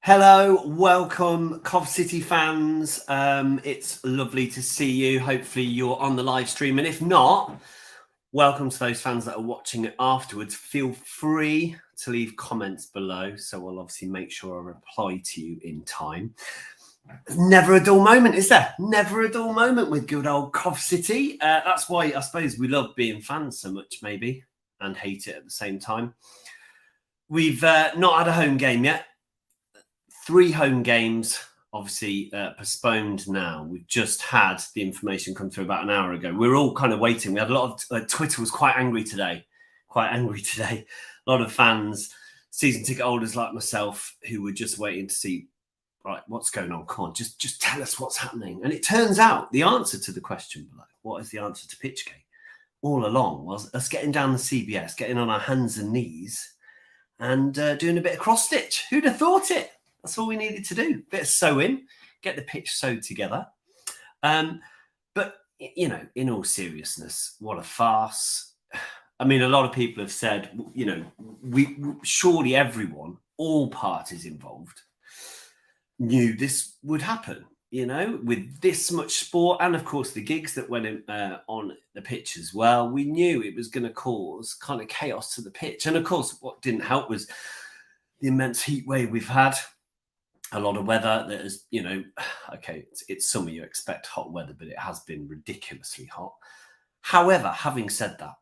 Hello, welcome, Cov City fans. It's lovely to see you. Hopefully, you're on the live stream, and if not, welcome to those fans that are watching it afterwards. Feel free to leave comments below, so we'll obviously make sure I reply to you in time. Never a dull moment, is there? Never a dull moment with good old Cov City. That's why I suppose we love being fans so much, maybe, and hate it at the same time. We've not had a home game yet. 3 home games, obviously postponed now. We've just had the information come through about an hour ago. We're all kind of waiting. We had a lot of Twitter was quite angry today. A lot of fans, season ticket holders like myself, who were just waiting to see, right, what's going on? Come on, just tell us what's happening. And it turns out the answer to the question below, what is the answer to Pitchgate, all along was us getting down the CBS, getting on our hands and knees and doing a bit of cross stitch. Who'd have thought it? That's all we needed to do. Bit of sewing, get the pitch sewed together. But, you know, in all seriousness, what a farce. I mean, a lot of people have said, you know, we surely everyone, all parties involved, knew this would happen, you know, with this much sport and, of course, the gigs that went in, on the pitch as well. We knew it was going to cause kind of chaos to the pitch. And, of course, what didn't help was the immense heat wave we've had. A lot of weather that is, you know, okay, it's summer, you expect hot weather, but it has been ridiculously hot. However, having said that,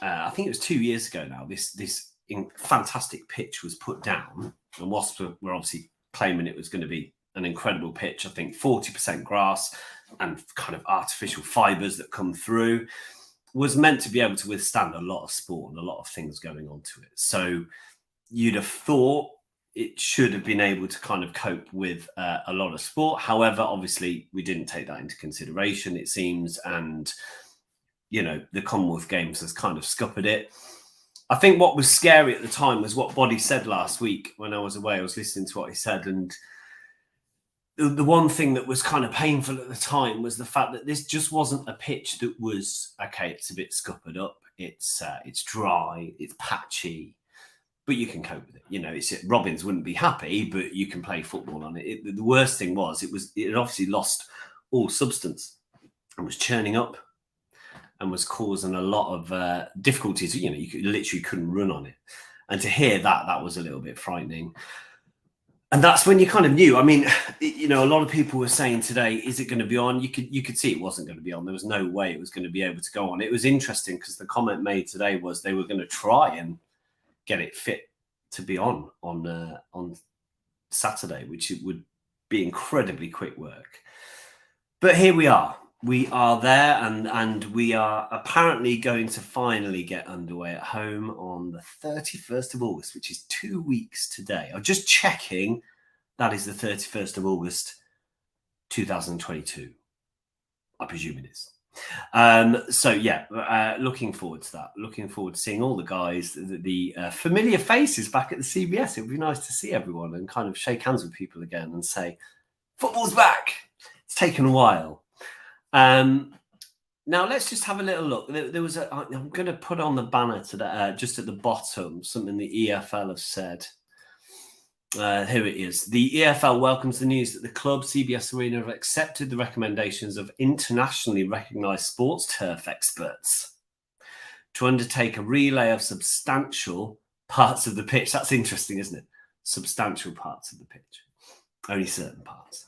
I think it was 2 years ago now, this fantastic pitch was put down, and Wasps were obviously claiming it was going to be an incredible pitch. I think 40% grass and kind of artificial fibres that come through was meant to be able to withstand a lot of sport and a lot of things going on to it. So you'd have thought it should have been able to kind of cope with a lot of sport. However, obviously, we didn't take that into consideration, it seems. And, you know, the Commonwealth Games has kind of scuppered it. I think what was scary at the time was what Boddy said last week when I was away. I was listening to what he said. And the one thing that was kind of painful at the time was the fact that this just wasn't a pitch that was, okay, it's a bit scuppered up. It's dry, it's patchy, but you can cope with it. You know, Robbins wouldn't be happy, but you can play football on it. The worst thing was it obviously lost all substance and was churning up and was causing a lot of difficulties. You know, you literally couldn't run on it. And to hear that was a little bit frightening. And that's when you kind of knew. I mean, you know, a lot of people were saying today, is it going to be on? You could see it wasn't going to be on. There was no way it was going to be able to go on. It was interesting because the comment made today was they were going to try and get it fit to be on Saturday, which it would be incredibly quick work. But here we are. We are there, and we are apparently going to finally get underway at home on the 31st of August, which is 2 weeks today. I'm just checking. That is the 31st of August, 2022. I presume it is. So yeah, looking forward to that. Looking forward to seeing all the guys, the familiar faces back at the CBS. It would be nice to see everyone and kind of shake hands with people again and say, football's back. It's taken a while. Now let's just have a little look. There was I'm going to put on the banner today, just at the bottom, something the EFL have said. Here it is. The EFL welcomes the news that the club, CBS Arena, have accepted the recommendations of internationally recognised sports turf experts to undertake a relay of substantial parts of the pitch. That's interesting, isn't it? Substantial parts of the pitch. Only certain parts.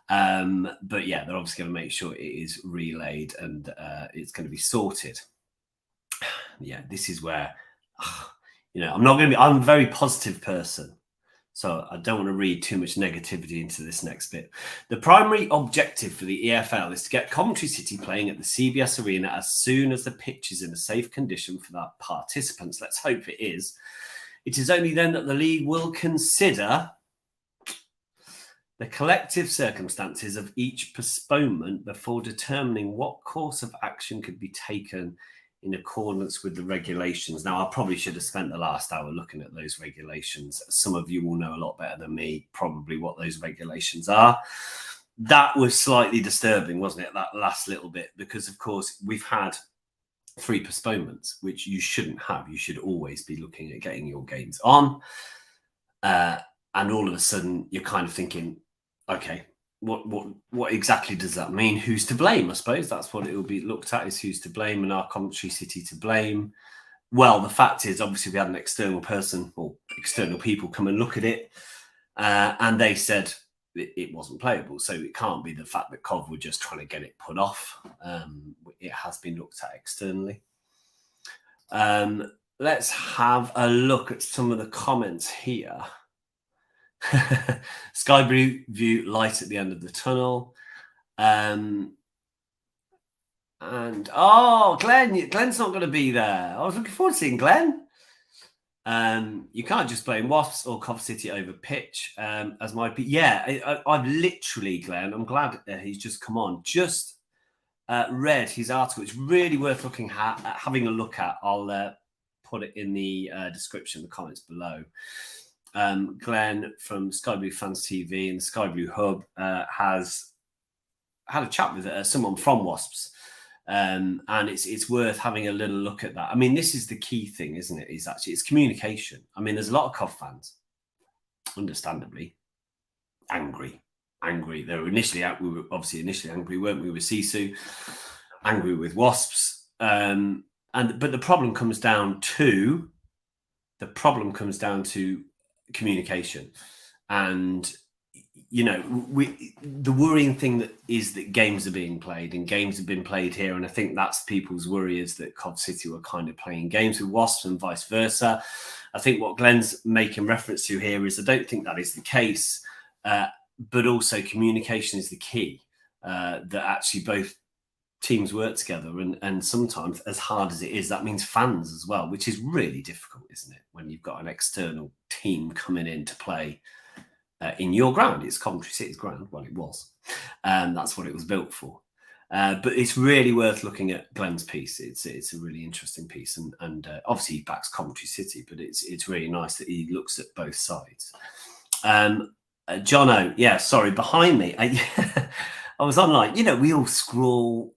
But yeah, they're obviously going to make sure it is relayed and it's going to be sorted. Yeah, this is where, you know, I'm a very positive person. So I don't want to read too much negativity into this next bit. The primary objective for the EFL is to get Coventry City playing at the CBS Arena as soon as the pitch is in a safe condition for their participants. Let's hope it is. It is only then that the league will consider the collective circumstances of each postponement before determining what course of action could be taken in accordance with the regulations. Now, I probably should have spent the last hour looking at those regulations. Some of you will know a lot better than me, probably, what those regulations are. That was slightly disturbing, wasn't it, that last little bit? Because, of course, we've had 3 postponements, which you shouldn't have. You should always be looking at getting your games on. and all of a sudden you're kind of thinking, okay, what exactly does that mean? Who's to blame? I suppose that's what it will be looked at, is who's to blame, and are Coventry City to blame? Well, the fact is, obviously, we had an external person or external people come and look at it, and they said it wasn't playable. So it can't be the fact that Cov were just trying to get it put off. It has been looked at externally. Let's have a look at some of the comments here. Sky Blue view, light at the end of the tunnel. And Glenn's not going to be there. I was looking forward to seeing Glenn. You can't just blame Wasps or Cov City over pitch, as my I've literally, Glenn, I'm glad he's just come on. Just read his article. It's really worth looking at, having a look at. I'll put it in the description, the comments below. Glenn from Sky Blue Fans TV and the Sky Blue Hub has had a chat with someone from Wasps. And it's worth having a little look at that. I mean, this is the key thing, isn't it? It's communication. I mean, there's a lot of Cov fans, understandably, angry. They were initially obviously initially angry, weren't we, with Sisu, angry with Wasps. But the problem comes down to communication. And the worrying thing is that games are being played, and games have been played here. And I think that's people's worry, is that Cov City were kind of playing games with Wasps and vice versa. I think what Glenn's making reference to here is, I don't think that is the case, but also communication is the key, that actually both teams work together. And sometimes, as hard as it is, that means fans as well, which is really difficult, isn't it? When you've got an external team coming in to play in your ground. It's Coventry City's ground. Well, it was. That's what it was built for. But it's really worth looking at Glenn's piece. It's a really interesting piece, and obviously he backs Coventry City, but it's really nice that he looks at both sides. Jono, yeah, sorry, behind me. I was online. We all scroll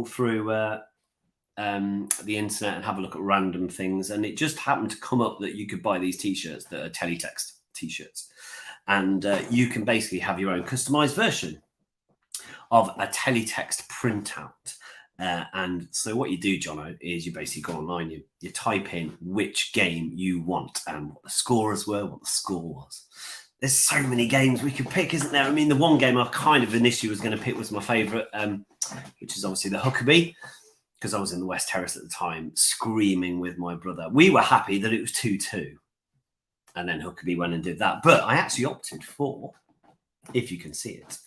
through the internet and have a look at random things, and it just happened to come up that you could buy these T-shirts that are teletext T-shirts, and you can basically have your own customized version of a teletext printout. And so what you do, Jono, is you basically go online, you type in which game you want and what the scorers were, what the score was. There's so many games we could pick, isn't there? I mean, the one game I kind of initially was going to pick was my favourite, which is obviously the Huckabee, because I was in the West Terrace at the time, screaming with my brother. We were happy that it was 2-2. And then Huckabee went and did that. But I actually opted for, if you can see it,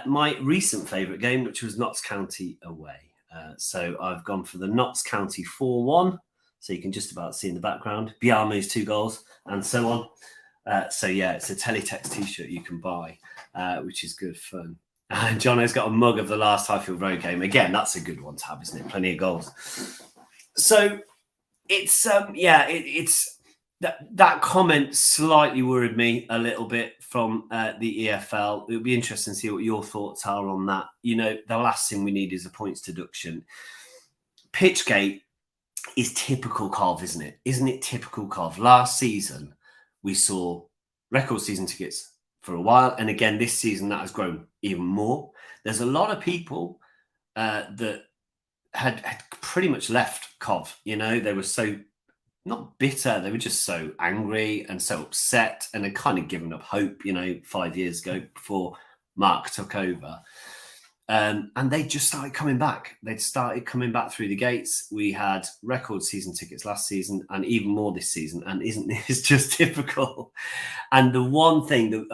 my recent favourite game, which was Notts County away. So I've gone for the Notts County 4-1. So you can just about see in the background. Biamu's 2 goals and so on. So yeah, it's a teletext T-shirt you can buy, which is good fun. And Jono's got a mug of the last Highfield Road game. Again, that's a good one to have, isn't it? Plenty of goals. So it's it's that comment slightly worried me a little bit from the EFL. It'll be interesting to see what your thoughts are on that. The last thing we need is a points deduction. Pitchgate is typical Cov, isn't it? Isn't it typical Cov? Last season, we saw record season tickets for a while. And again, this season, that has grown even more. There's a lot of people that had pretty much left Cov. They were so, not bitter, they were just so angry and so upset, and had kind of given up hope, 5 years ago before Mark took over. And they just started coming back. They'd started coming back through the gates. We had record season tickets last season and even more this season. And isn't this just typical? And the one thing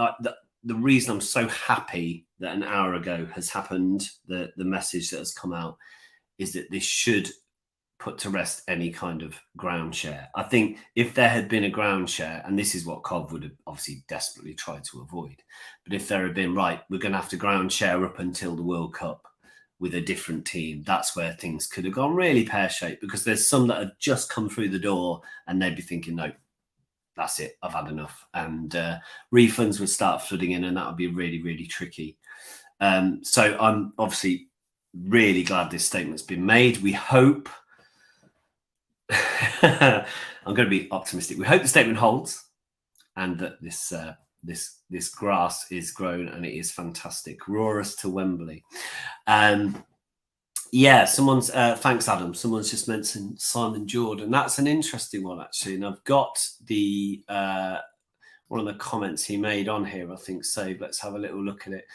the reason I'm so happy that an hour ago has happened, the message that has come out, is that this should put to rest any kind of ground share. I think if there had been a ground share, and this is what Cov would have obviously desperately tried to avoid, but if there had been, right, we're going to have to ground share up until the World Cup with a different team, that's where things could have gone really pear-shaped, because there's some that have just come through the door and they'd be thinking, no, that's it, I've had enough. And refunds would start flooding in, and that would be really, really tricky. So I'm obviously really glad this statement's been made. We hope, I'm going to be optimistic. We hope the statement holds. and that this grass is grown and it is fantastic. Roar us to Wembley. Yeah, someone's thanks, Adam. Someone's just mentioned Simon Jordan. That's an interesting one, actually. And I've got the one of the comments he made on here, I think, saved. Let's have a little look at it.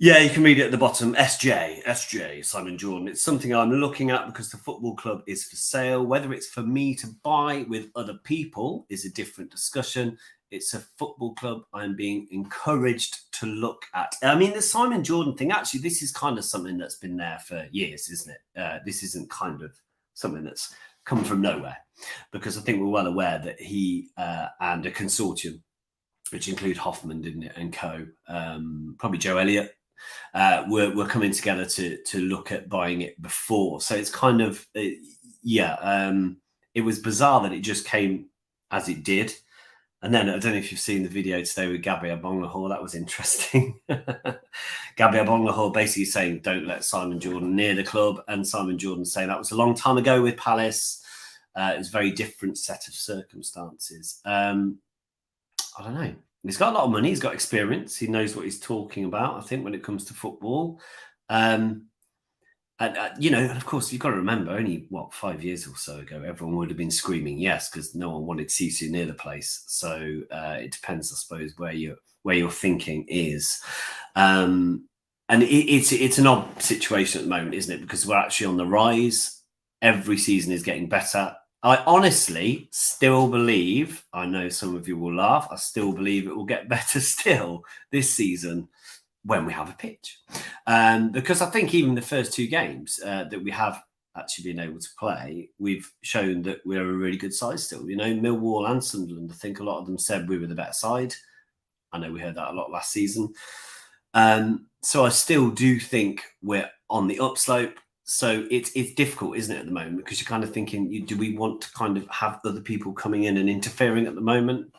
Yeah, you can read it at the bottom. SJ, Simon Jordan. It's something I'm looking at because the football club is for sale. Whether it's for me to buy with other people is a different discussion. It's a football club I'm being encouraged to look at. I mean, the Simon Jordan thing, actually, this is kind of something that's been there for years, isn't it? This isn't kind of something that's come from nowhere, because I think we're well aware that he and a consortium, which include Hoffman, didn't it, and co, probably Joe Elliott, were coming together to look at buying it before. So it's kind of, it was bizarre that it just came as it did. And then, I don't know if you've seen the video today with Gabby Agbonlahor. That was interesting. Gabby Agbonlahor basically saying, don't let Simon Jordan near the club. And Simon Jordan saying that was a long time ago with Palace. It was a very different set of circumstances. I don't know. He's got a lot of money. He's got experience. He knows what he's talking about, I think, when it comes to football. And of course, you've got to remember, only 5 years or so ago, everyone would have been screaming yes, because no one wanted Sisu near the place. So it depends, I suppose, where your thinking is. And it's an odd situation at the moment, isn't it? Because we're actually on the rise. Every season is getting better. I honestly still believe, I know some of you will laugh, I still believe it will get better still this season when we have a pitch. Because I think even the first two games that we have actually been able to play, we've shown that we're a really good side still. Millwall and Sunderland, I think a lot of them said we were the better side. I know we heard that a lot last season. So I still do think we're on the upslope. So it's difficult, isn't it, at the moment? Because you're kind of thinking, do we want to kind of have other people coming in and interfering at the moment?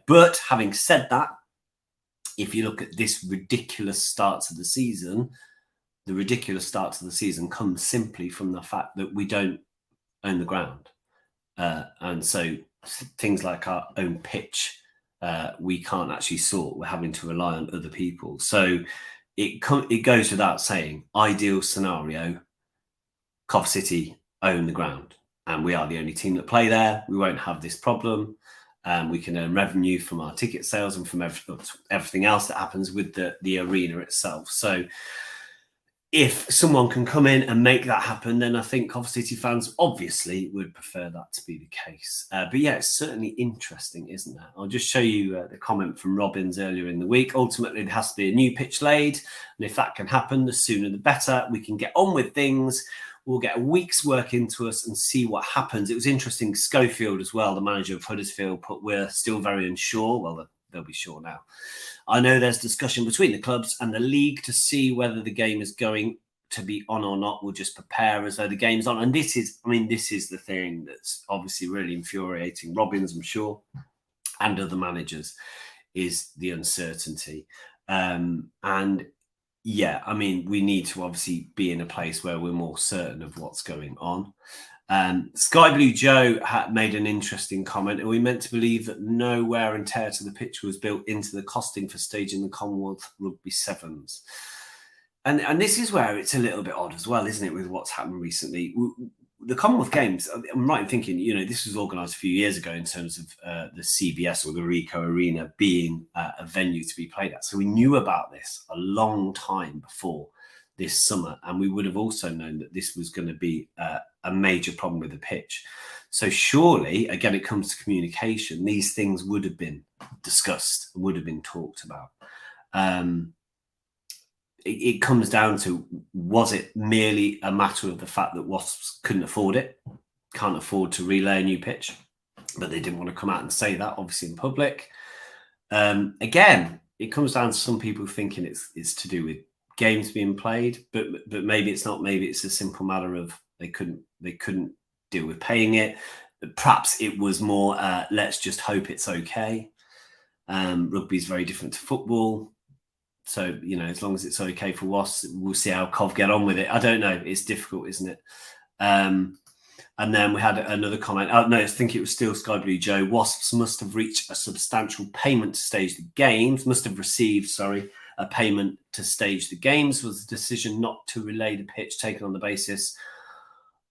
But having said that, if you look at this ridiculous start to the season, the ridiculous start to the season comes simply from the fact that we don't own the ground. And so things like our own pitch, we can't actually sort. We're having to rely on other people. So it goes without saying, ideal scenario, Cov City own the ground, and we are the only team that play there. We won't have this problem. We can earn revenue from our ticket sales and from everything else that happens with the arena itself. So if someone can come in and make that happen, then I think Cov City fans obviously would prefer that to be the case. But yeah, it's certainly interesting, isn't it? I'll just show you the comment from Robbins earlier in the week. Ultimately, there has to be a new pitch laid. And if that can happen, the sooner the better. We can get on with things. We'll get a week's work into us and see what happens. It was interesting. Schofield as well, the manager of Huddersfield, put, we're still very unsure. Well, they'll be sure now. I know there's discussion between the clubs and the league to see whether the game is going to be on or not. We'll just prepare as though the game's on. And this is the thing that's obviously really infuriating Robbins, I'm sure, and other managers, is the uncertainty. And yeah, we need to obviously be in a place where we're more certain of what's going on. Sky Blue Joe made an interesting comment. Are we meant to believe that no wear and tear to the pitch was built into the costing for staging the Commonwealth Rugby Sevens? And this is where it's a little bit odd as well, isn't it, with what's happened recently? The Commonwealth Games, I'm right in thinking, this was organised a few years ago in terms of the CBS or the Ricoh Arena being a venue to be played at. So we knew about this a long time before this summer, and we would have also known that this was going to be a major problem with the pitch. So surely, again, it comes to communication. These things would have been discussed, would have been talked about. It comes down to, was it merely a matter of the fact that Wasps couldn't afford it, can't afford to relay a new pitch, but they didn't want to come out and say that, obviously, in public. Again, it comes down to some people thinking it's to do with games being played, but maybe it's not. Maybe it's a simple matter of they couldn't deal with paying it. Perhaps it was more, let's just hope it's okay. Rugby is very different to football. So, as long as it's okay for Wasps, we'll see how Cov get on with it. I don't know. It's difficult, isn't it? And then we had another comment. Oh, no, I think it was still Sky Blue Joe. Wasps must have reached a substantial payment to stage the games. Must have received, a payment to stage the games. Was the decision not to relay the pitch taken on the basis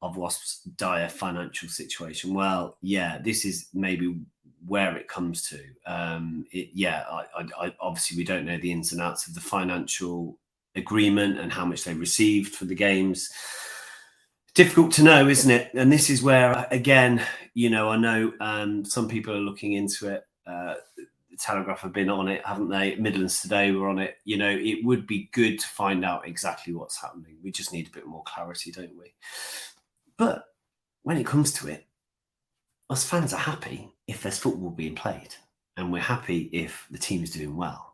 of Wasps' dire financial situation? Well, yeah, this is maybe where it comes to. I obviously we don't know the ins and outs of the financial agreement and how much they received for the games. Difficult to know, isn't it? And this is where, again, I know some people are looking into it. The Telegraph have been on it, haven't they? Midlands Today were on it. It would be good to find out exactly what's happening. We just need a bit more clarity, don't we? But when it comes to it, us fans are happy if there's football being played, and we're happy if the team is doing well.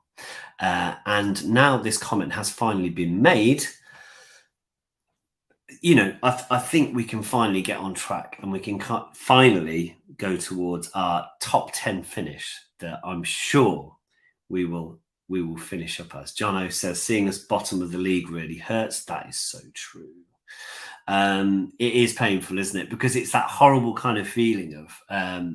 And now this comment has finally been made. I think we can finally get on track, and we can finally go towards our top 10 finish that I'm sure we will finish up as. Jono says, seeing us bottom of the league really hurts. That is so true. It is painful, isn't it? Because it's that horrible kind of feeling of, I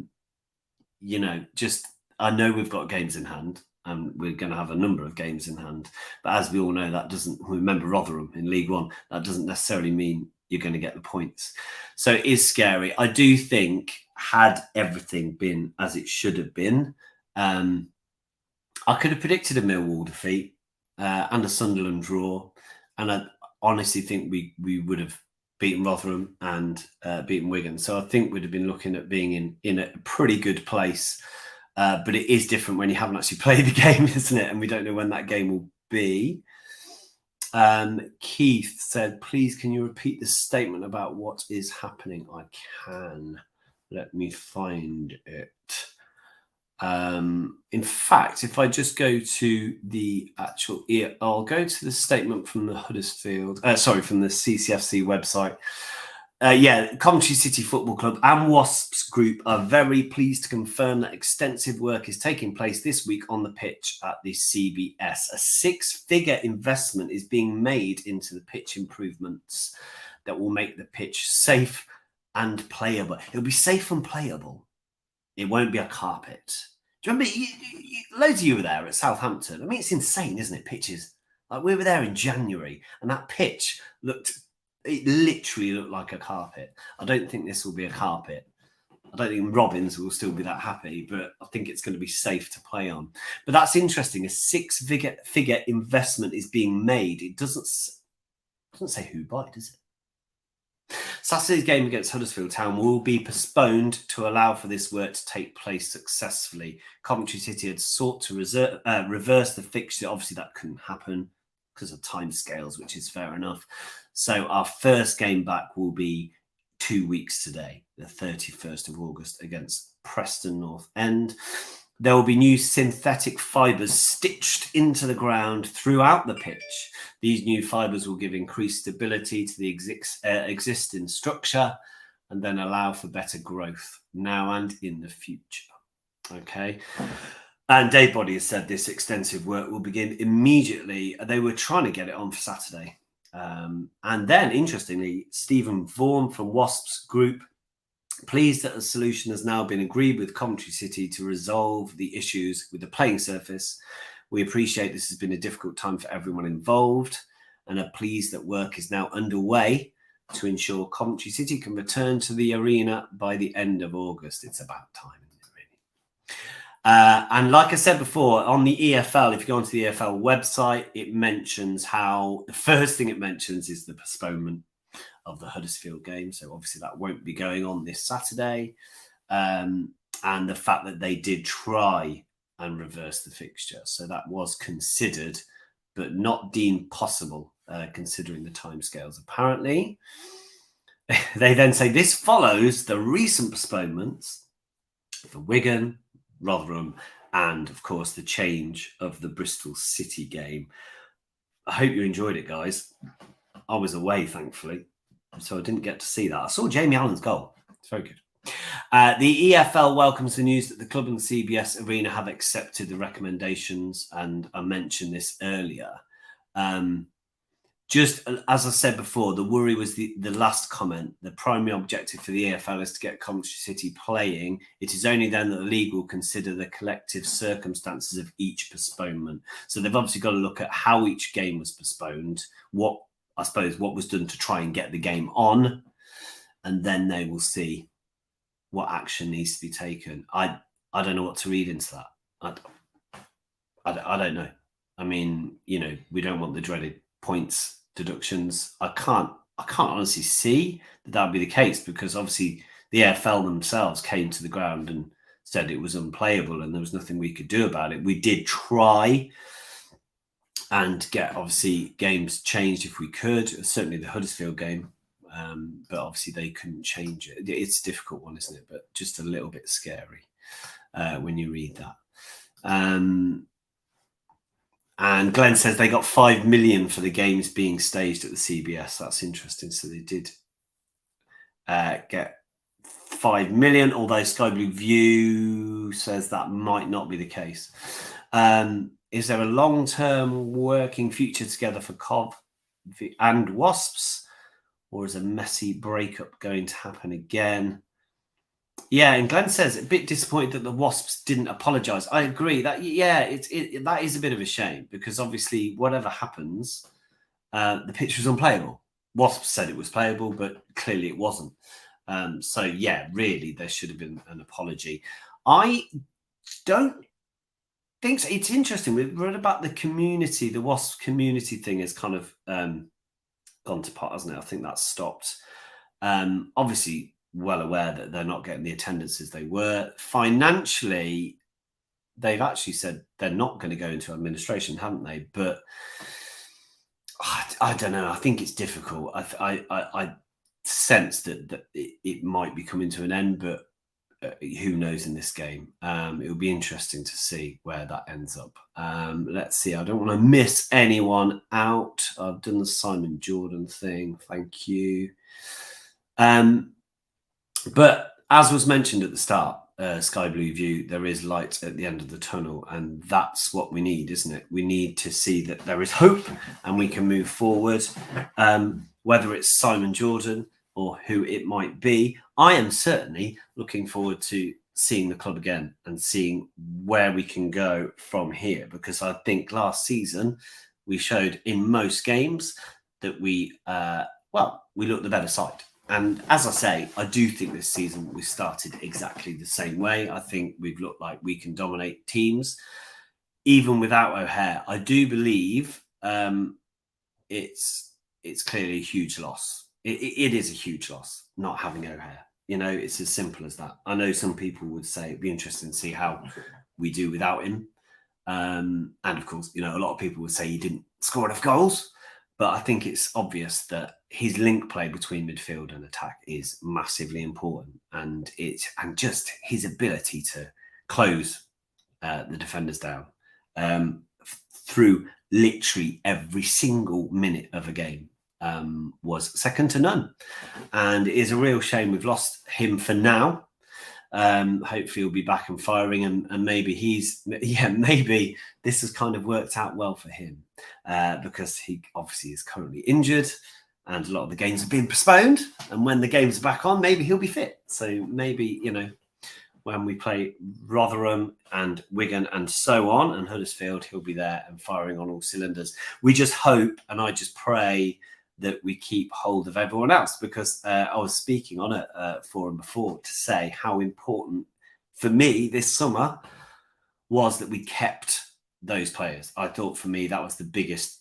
know we've got games in hand, and we're going to have a number of games in hand. But as we all know, that doesn't, remember Rotherham in League One, that doesn't necessarily mean you're going to get the points. So it is scary. I do think, had everything been as it should have been, I could have predicted a Millwall defeat and a Sunderland draw. And I honestly think we would have beaten Rotherham and beaten Wigan. So I think we'd have been looking at being in a pretty good place. But it is different when you haven't actually played the game, isn't it? And we don't know when that game will be. Keith said, please, can you repeat the statement about what is happening? I can. Let me find it. In fact, if I just go to the actual, I'll go to the statement from the Huddersfield, from the CCFC website. Coventry City Football Club and Wasps Group are very pleased to confirm that extensive work is taking place this week on the pitch at the CBS. A 6-figure investment is being made into the pitch improvements that will make the pitch safe and playable. It'll be safe and playable. It won't be a carpet. Do you remember? Loads of you were there at Southampton. I mean, it's insane, isn't it? Pitches. Like, we were there in January, and that pitch it literally looked like a carpet. I don't think this will be a carpet. I don't think Robbins will still be that happy, but I think it's going to be safe to play on. But that's interesting. A 6-figure investment is being made. It doesn't say who by, does it? Saturday's game against Huddersfield Town will be postponed to allow for this work to take place successfully. Coventry City had sought to reverse the fixture. Obviously, that couldn't happen because of timescales, which is fair enough. So our first game back will be 2 weeks today, the 31st of August, against Preston North End. There will be new synthetic fibres stitched into the ground throughout the pitch. These new fibres will give increased stability to the existing structure and then allow for better growth now and in the future. Okay. And Dave Body has said this extensive work will begin immediately. They were trying to get it on for Saturday. And then, interestingly, Stephen Vaughan from Wasps Group, pleased that a solution has now been agreed with Coventry City to resolve the issues with the playing surface. We appreciate this has been a difficult time for everyone involved and are pleased that work is now underway to ensure Coventry City can return to the arena by the end of August. It's about time, isn't it, really? And like I said before, on the EFL, if you go onto the EFL website, it mentions how the first thing it mentions is the postponement of the Huddersfield game. So obviously that won't be going on this Saturday. And the fact that they did try and reverse the fixture. So that was considered, but not deemed possible, considering the timescales, apparently. They then say this follows the recent postponements for Wigan, Rotherham, and of course the change of the Bristol City game. I hope you enjoyed it, guys. I was away, thankfully, so I didn't get to see that. I saw Jamie Allen's goal. It's very good. The EFL welcomes the news that the club and the CBS Arena have accepted the recommendations, and I mentioned this earlier. just as I said before, the worry was the last comment. The primary objective for the EFL is to get Coventry City playing. It is only then that the league will consider the collective circumstances of each postponement. So they've obviously got to look at how each game was postponed, what was done to try and get the game on, and then they will see what action needs to be taken. I don't know what to read into that. I don't know. I mean, we don't want the dreaded points deductions. I can't honestly see that would be the case, because obviously the AFL themselves came to the ground and said it was unplayable and there was nothing we could do about it. We did try and get obviously games changed if we could, certainly the Huddersfield game, but obviously they couldn't change it. It's a difficult one, isn't it? But just a little bit scary when you read that. And Glenn says they got 5 million for the games being staged at the CBS. That's interesting. So they did get 5 million, although Sky Blue View says that might not be the case. Is there a long-term working future together for Cov and Wasps, or is a messy breakup going to happen again? Yeah, and Glenn says a bit disappointed that the Wasps didn't apologise. I agree that that is a bit of a shame, because obviously whatever happens, the pitch was unplayable. Wasps said it was playable, but clearly it wasn't. So yeah, really, there should have been an apology. I don't think so. It's interesting. We've read about the community, the Wasps community thing has kind of gone to pot, hasn't it? I think that's stopped. Obviously, well aware that they're not getting the attendances they were. Financially, they've actually said they're not going to go into administration, haven't they? But I don't know. I think it's difficult. I sense that it might be coming to an end, but who knows in this game? It will be interesting to see where that ends up. Let's see. I don't want to miss anyone out. I've done the Simon Jordan thing. Thank you. But as was mentioned at the start, Sky Blue View, there is light at the end of the tunnel, and that's what we need, isn't it? We need to see that there is hope and we can move forward. Whether it's Simon Jordan or who it might be, I am certainly looking forward to seeing the club again and seeing where we can go from here, because I think last season we showed in most games that we looked the better side. And as I say, I do think this season we started exactly the same way. I think we've looked like we can dominate teams, even without O'Hare. I do believe it's clearly a huge loss. It is a huge loss not having O'Hare. It's as simple as that. I know some people would say it'd be interesting to see how we do without him. And of course, a lot of people would say he didn't score enough goals. But I think it's obvious that his link play between midfield and attack is massively important, and just his ability to close the defenders down through literally every single minute of a game was second to none. And it is a real shame we've lost him for now. Hopefully he'll be back and firing, and maybe maybe this has kind of worked out well for him, because he obviously is currently injured and a lot of the games have been postponed, and when the games are back on, maybe he'll be fit. So maybe, when we play Rotherham and Wigan and so on and Huddersfield, he'll be there and firing on all cylinders. We just hope, and I just pray, that we keep hold of everyone else, because I was speaking on a forum before to say how important for me this summer was that we kept those players. I thought for me that was the biggest,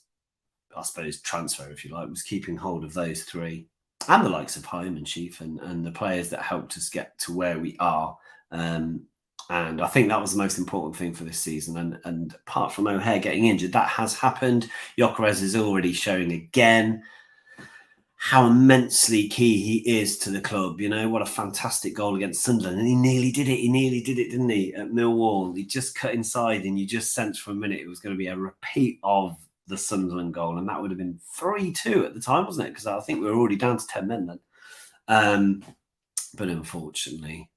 I suppose, transfer, if you like, was keeping hold of those three and the likes of Home and Chief and the players that helped us get to where we are. And I think that was the most important thing for this season. And apart from O'Hare getting injured, that has happened. Gyökeres is already showing again how immensely key he is to the club. What a fantastic goal against Sunderland. And he nearly did it. He nearly did it, didn't he? At Millwall. He just cut inside and you just sensed for a minute it was going to be a repeat of the Sunderland goal. And that would have been 3-2 at the time, wasn't it? Because I think we were already down to 10 men then. But unfortunately,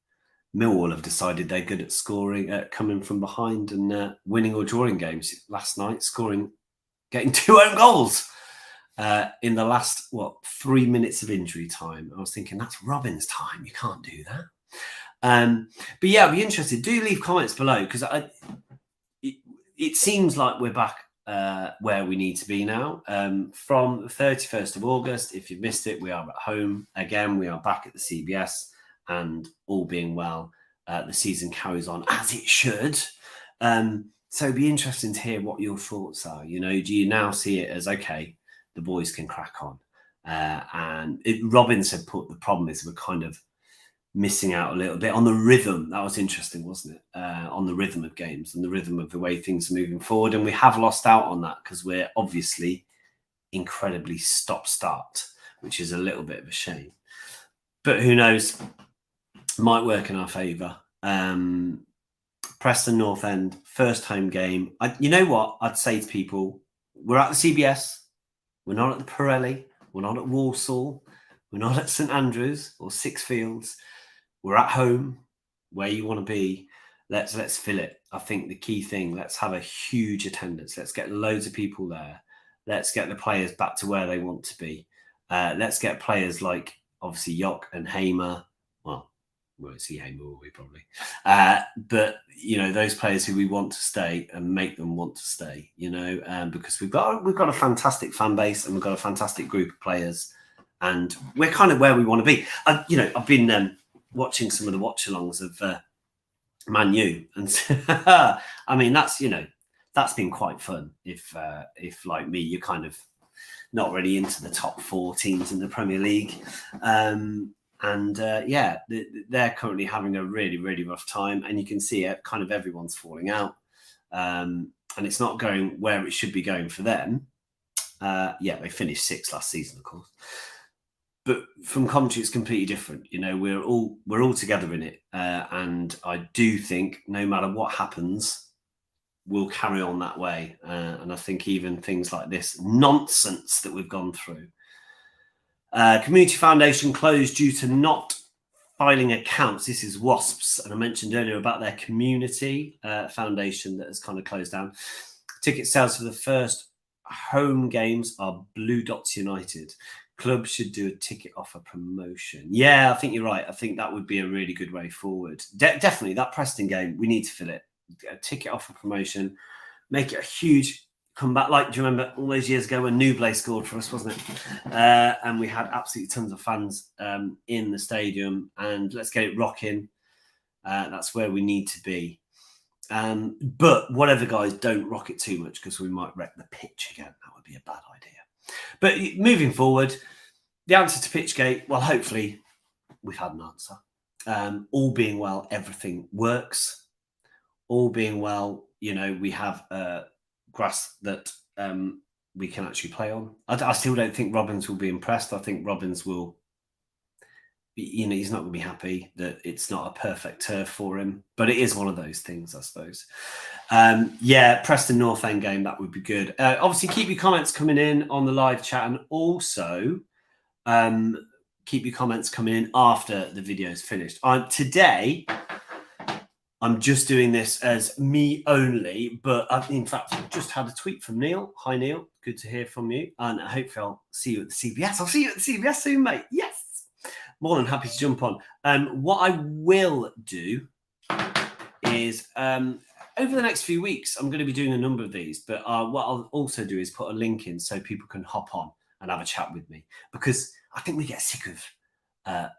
Millwall have decided they're good at scoring, coming from behind and winning or drawing games. Last night, getting 2 own goals. in the last 3 minutes of injury time. I was thinking that's Robin's time. You can't do that. But yeah, I'd be interested. Do leave comments below, because it seems like we're back where we need to be now. From the 31st of August, if you've missed it, we are at home again. We are back at the CBS, and all being well, the season carries on as it should. So it'd be interesting to hear what your thoughts are. You know, do you now see it as, okay, the boys can crack on? And Robin said, the problem is we're kind of missing out a little bit on the rhythm. That was interesting, wasn't it? On the rhythm of games and the rhythm of the way things are moving forward. And we have lost out on that because we're obviously incredibly stop-start, which is a little bit of a shame. But who knows? Might work in our favour. Preston North End, first home game. You know what? I'd say to people, we're at the CBS. We're not at the Pirelli. We're not at Walsall. We're not at St Andrews or Sixfields. We're at home, where you want to be. Let's fill it. I think the key thing, let's have a huge attendance. Let's get loads of people there. Let's get the players back to where they want to be. Let's get players like, obviously, Yock and Hamer. Well, we won't see Hamer, will we, probably? But, you know, those players who we want to stay, and make them want to stay, you know, because we've got a fantastic fan base, and we've got a fantastic group of players, and we're kind of where we want to be. You know, I've been watching some of the watch-alongs of Man U, and I mean, that's, you know, that's been quite fun. If like me, you're kind of not really into the top 4 teams in the Premier League. Yeah, they're currently having a really, really rough time, and you can see it. Kind of everyone's falling out, and it's not going where it should be going for them. Yeah, they finished 6th last season, of course, but from Coventry, it's completely different. You know, we're all together in it, and I do think no matter what happens, we'll carry on that way. And I think even things like this nonsense that we've gone through. Community Foundation closed due to not filing accounts. This is Wasps, and I mentioned earlier about their community foundation that has kind of closed down. Ticket sales for the first home games are Blue Dots United. Clubs should do a ticket offer promotion. Yeah, I think you're right. I think that would be a really good way forward. Definitely, that Preston game, we need to fill it. A ticket offer promotion, make it a huge comeback. Like, do you remember all those years ago when Nuble scored for us, wasn't it? And we had absolutely tons of fans in the stadium, and let's get it rocking. That's where we need to be. But whatever, guys, don't rock it too much, because we might wreck the pitch again. That would be a bad idea. But moving forward, the answer to Pitchgate, well, hopefully we've had an answer. All being well, everything works. All being well, you know, we have grass that we can actually play on. I still don't think Robbins will be impressed. I think Robbins will, you know, he's not going to be happy that it's not a perfect turf for him. But it is one of those things, I suppose. Yeah, Preston North End game, that would be good. Obviously, keep your comments coming in on the live chat, and also keep your comments coming in after the video is finished. Today, I'm just doing this as me only, but in fact, I've just had a tweet from Neil. Hi, Neil. Good to hear from you. And hopefully I'll see you at the CBS. I'll see you at the CBS soon, mate. Yes. More than happy to jump on. What I will do is over the next few weeks, I'm going to be doing a number of these. But what I'll also do is put a link in so people can hop on and have a chat with me. Because I think we get sick of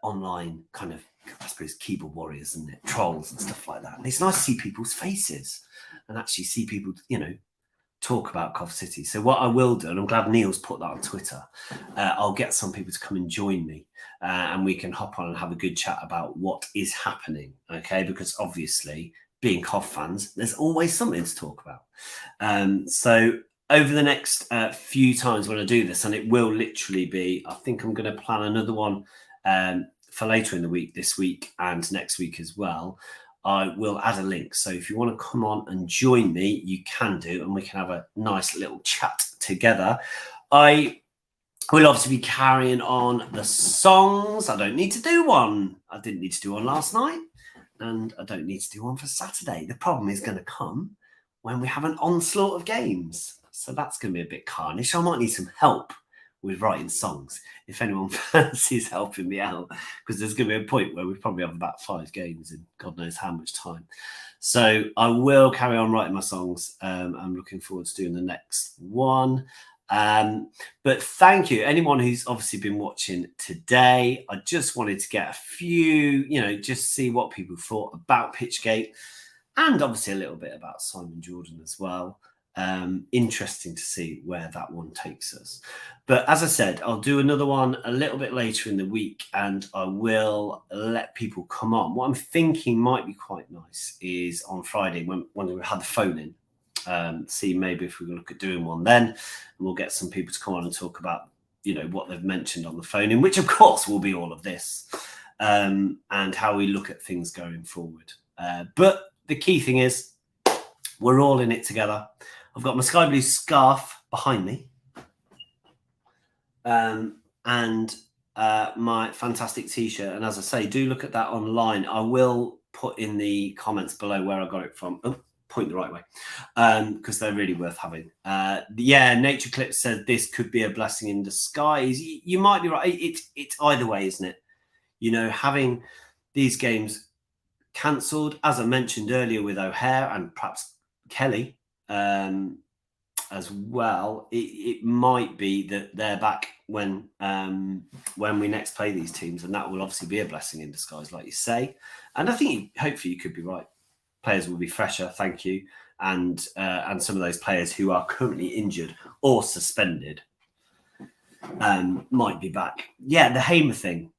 online kind of, I suppose, keyboard warriors and trolls and stuff like that. And it's nice to see people's faces and actually see people, you know, talk about Cov City. So what I will do, and I'm glad Neil's put that on Twitter, I'll get some people to come and join me and we can hop on and have a good chat about what is happening, okay? Because obviously, being Cov fans, there's always something to talk about. So over the next few times when I do this, and it will literally be, I think I'm going to plan another one for later in the week, this week and next week as well. I will add a link. So if you want to come on and join me, you can do, and we can have a nice little chat together. I will obviously be carrying on the songs. I don't need to do one. I didn't need to do one last night, and I don't need to do one for Saturday. The problem is going to come when we have an onslaught of games. So that's going to be a bit carnage. I might need some help with writing songs. If anyone fancies helping me out, because there's going to be a point where we probably have about 5 games in God knows how much time. So I will carry on writing my songs. I'm looking forward to doing the next one. But thank you, anyone who's obviously been watching today. I just wanted to get a few, just see what people thought about Pitchgate, and obviously a little bit about Simon Jordan as well. Interesting to see where that one takes us. But as I said, I'll do another one a little bit later in the week, and I will let people come on. What I'm thinking might be quite nice is on Friday when we had the phone in. See maybe if we can look at doing one then, and we'll get some people to come on and talk about what they've mentioned on the phone in, which of course will be all of this, and how we look at things going forward. But the key thing is we're all in it together. I've got my sky blue scarf behind me, and my fantastic t-shirt, and as I say, do look at that online. I will put in the comments below where I got it from. Point the right way, because they're really worth having. Nature Clip said this could be a blessing in disguise. You might be right. It's either way, isn't it? Having these games cancelled, as I mentioned earlier with O'Hare and perhaps Kelly as well, it might be that they're back when we next play these teams, and that will obviously be a blessing in disguise, like you say. And I think hopefully you could be right. Players will be fresher, thank you, and some of those players who are currently injured or suspended might be back. Yeah, the Hamer thing.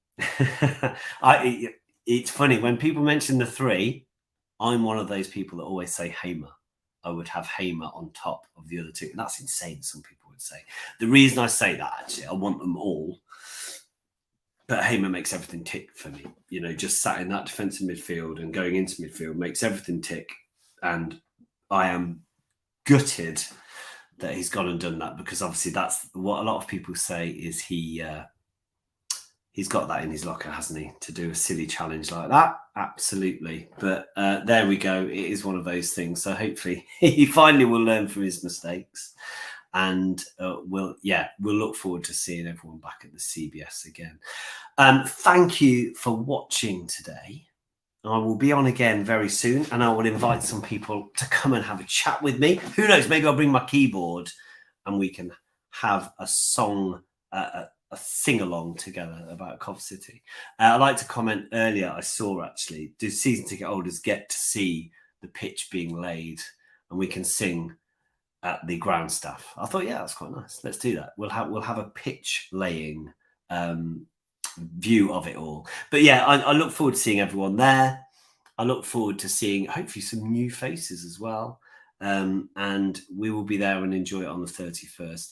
It's funny when people mention the 3. I'm one of those people that always say Hamer. I would have Hamer on top of the other 2, and that's insane. Some people would say. The reason I say that, actually, I want them all. But Hamer makes everything tick for me. Just sat in that defensive midfield and going into midfield makes everything tick. And I am gutted that he's gone and done that, because obviously that's what a lot of people say is he's got that in his locker, hasn't he, to do a silly challenge like that. Absolutely. But there we go. It is one of those things. So hopefully he finally will learn from his mistakes. And we'll look forward to seeing everyone back at the CBS again. Thank you for watching today. I will be on again very soon, and I will invite some people to come and have a chat with me. Who knows? Maybe I'll bring my keyboard and we can have a song, a sing-along together about Cov City. I'd like to comment earlier, I saw actually, do season ticket holders get to see the pitch being laid, and we can sing at the ground staff. I thought, yeah, that's quite nice. Let's do that. We'll have a pitch laying view of it all. But yeah, I look forward to seeing everyone there. I look forward to seeing hopefully some new faces as well. And we will be there and enjoy it on the 31st.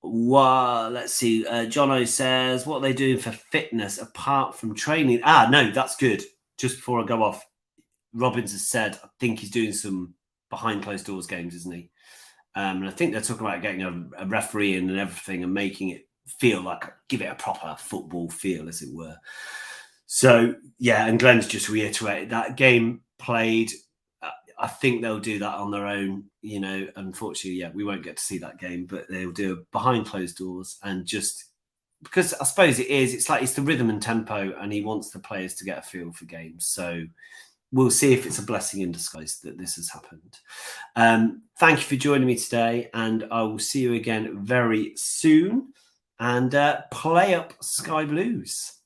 Well, let's see. Jono says, what are they doing for fitness apart from training? No, that's good. Just before I go off, Robbins has said, I think he's doing some behind closed doors games, isn't he? And I think they're talking about getting a referee in and everything and making it feel like, give it a proper football feel, as it were. So, yeah, and Glenn's just reiterated that game played. I think they'll do that on their own. Unfortunately, yeah, we won't get to see that game, but they'll do it behind closed doors, and just because I suppose it's the rhythm and tempo, and he wants the players to get a feel for games. So we'll see if it's a blessing in disguise that this has happened. Thank you for joining me today, and I will see you again very soon. And play up Sky Blues.